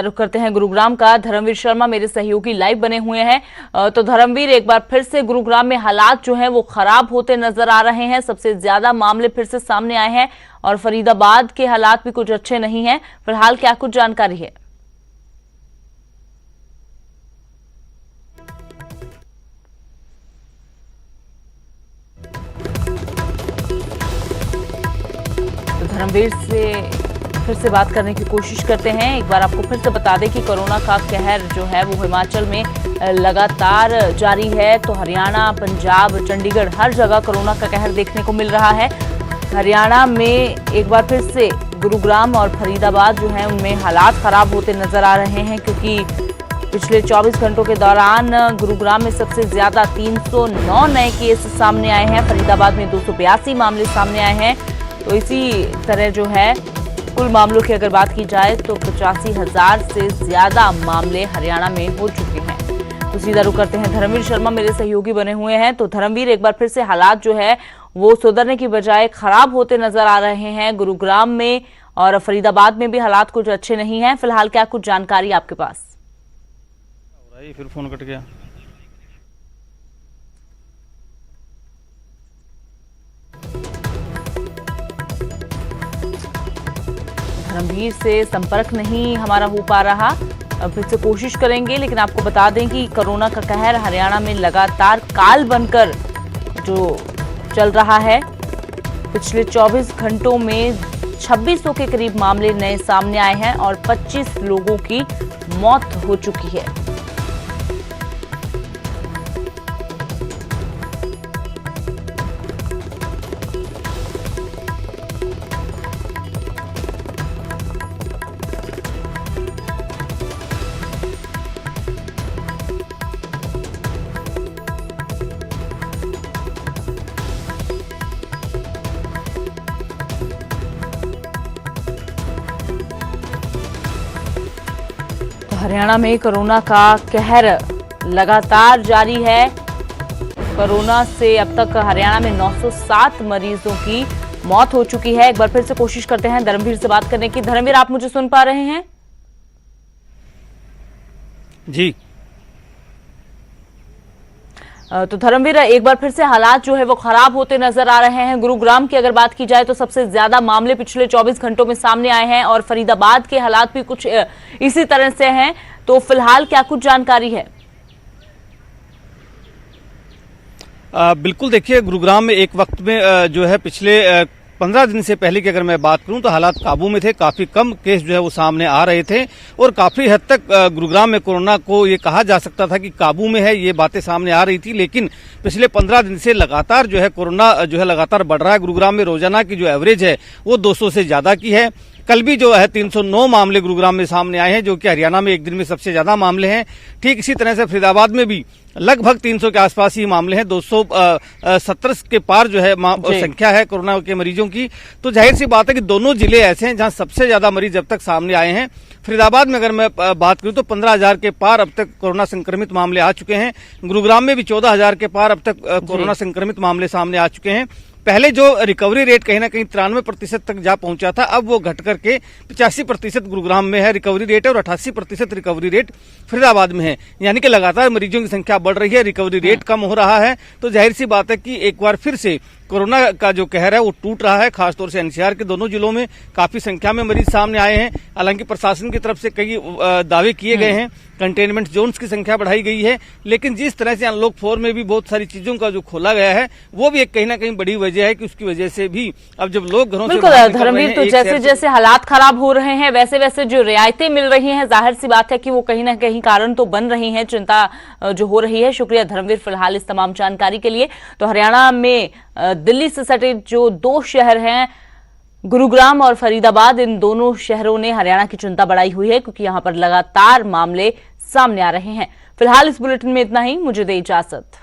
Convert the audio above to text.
रुख करते हैं गुरुग्राम का। धर्मवीर शर्मा मेरे सहयोगी लाइव बने हुए हैं। तो धर्मवीर, एक बार फिर से गुरुग्राम में हालात जो हैं वो खराब होते नजर आ रहे हैं। सबसे ज्यादा मामले फिर से सामने आए हैं और फरीदाबाद के हालात भी कुछ अच्छे नहीं हैं। फिलहाल क्या कुछ जानकारी है? तो धर्मवीर से फिर से बात करने की कोशिश करते हैं। एक बार आपको फिर से बता दें कि कोरोना का कहर जो है वो हिमाचल में लगातार जारी है। तो हरियाणा, पंजाब, चंडीगढ़, हर जगह कोरोना का कहर देखने को मिल रहा है। हरियाणा में एक बार फिर से गुरुग्राम और फरीदाबाद जो है उनमें हालात खराब होते नजर आ रहे हैं, क्योंकि पिछले 24 घंटों के दौरान गुरुग्राम में सबसे ज्यादा 309 नए केस सामने आए हैं। फरीदाबाद में 282 मामले सामने आए हैं। तो इसी तरह जो है कुल मामलों की अगर बात की जाए तो 85,000 से ज्यादा मामले हरियाणा में हो चुके हैं। तो सीधा रुख करते हैं, धर्मवीर शर्मा मेरे सहयोगी बने हुए हैं। तो धर्मवीर, एक बार फिर से हालात जो है वो सुधरने की बजाय खराब होते नजर आ रहे हैं। गुरुग्राम में और फरीदाबाद में भी हालात कुछ अच्छे नहीं हैं। फिलहाल क्या कुछ जानकारी आपके पास? फिर फोन कट गया। धर्मवीर से संपर्क नहीं हमारा हो पा रहा। अब फिर से कोशिश करेंगे, लेकिन आपको बता दें कि कोरोना का कहर हरियाणा में लगातार काल बनकर जो चल रहा है। पिछले 24 घंटों में 2600 के करीब मामले नए सामने आए हैं और 25 लोगों की मौत हो चुकी है। हरियाणा में कोरोना का कहर लगातार जारी है। कोरोना से अब तक हरियाणा में 907 मरीजों की मौत हो चुकी है। एक बार फिर से कोशिश करते हैं धर्मवीर से बात करने की। धर्मवीर, आप मुझे सुन पा रहे हैं? जी। तो धर्मवीर, एक बार फिर से हालात जो है वो खराब होते नजर आ रहे हैं। गुरुग्राम की अगर बात की जाए तो सबसे ज्यादा मामले पिछले 24 घंटों में सामने आए हैं और फरीदाबाद के हालात भी कुछ इसी तरह से हैं। तो फिलहाल क्या कुछ जानकारी है? बिल्कुल, देखिए, गुरुग्राम में एक वक्त में जो है पिछले 15 दिन से पहले की अगर मैं बात करूं तो हालात काबू में थे। काफी कम केस जो है वो सामने आ रहे थे और काफी हद तक गुरुग्राम में कोरोना को ये कहा जा सकता था कि काबू में है, ये बातें सामने आ रही थी। लेकिन पिछले 15 दिन से लगातार जो है कोरोना जो है लगातार बढ़ रहा है। गुरुग्राम में रोजाना की जो एवरेज है वो 200 से ज्यादा की है। कल भी जो है 309 मामले गुरुग्राम में सामने आए हैं, जो कि हरियाणा में एक दिन में सबसे ज्यादा मामले हैं। ठीक इसी तरह से फरीदाबाद में भी लगभग 300 के आसपास ही मामले हैं। 270 के पार जो है संख्या है कोरोना के मरीजों की। तो जाहिर सी बात है कि दोनों जिले ऐसे हैं जहां सबसे ज्यादा मरीज अब तक सामने आए हैं। फरीदाबाद में अगर मैं बात करूं तो 15,000 के पार अब तक कोरोना संक्रमित मामले आ चुके हैं। गुरुग्राम में भी 14,000 के पार अब तक कोरोना संक्रमित मामले सामने आ चुके हैं। पहले जो रिकवरी रेट कहीं ना कहीं 93% तक जा पहुंचा था, अब वो घट करके 85% गुरुग्राम में है रिकवरी रेट और 88% रिकवरी रेट फरीदाबाद में है। यानी कि लगातार मरीजों की संख्या बढ़ रही है, रिकवरी रेट कम हो रहा है। तो जाहिर सी बात है कि एक बार फिर से कोरोना का जो कहर है वो टूट रहा है। खासतौर से एनसीआर के दोनों जिलों में काफी संख्या में मरीज सामने आए हैं। हालांकि प्रशासन की तरफ से कई दावे किए गए हैं, कंटेनमेंट जोन्स की संख्या बढ़ाई गई है, लेकिन जिस तरह से अनलॉक 4 में भी बहुत सारी चीजों का जो खोला गया है वो भी एक कहीं ना कहीं बड़ी वजह है कि उसकी वजह से भी अब जब लोग घरों से धर्मवीर, तो जैसे जैसे हालात खराब हो रहे हैं वैसे वैसे जो रियायतें मिल रही हैं, जाहिर सी बात है कि वो कहीं ना कहीं कारण तो बन रही हैं, चिंता जो हो रही है। शुक्रिया धर्मवीर फिलहाल इस तमाम जानकारी के लिए। तो हरियाणा में दिल्ली से सटे जो 2 शहर हैं, गुरुग्राम और फरीदाबाद, इन दोनों शहरों ने हरियाणा की चिंता बढ़ाई हुई है, क्योंकि यहां पर लगातार मामले सामने आ रहे हैं। फिलहाल इस बुलेटिन में इतना ही। मुझे दे इजाजत।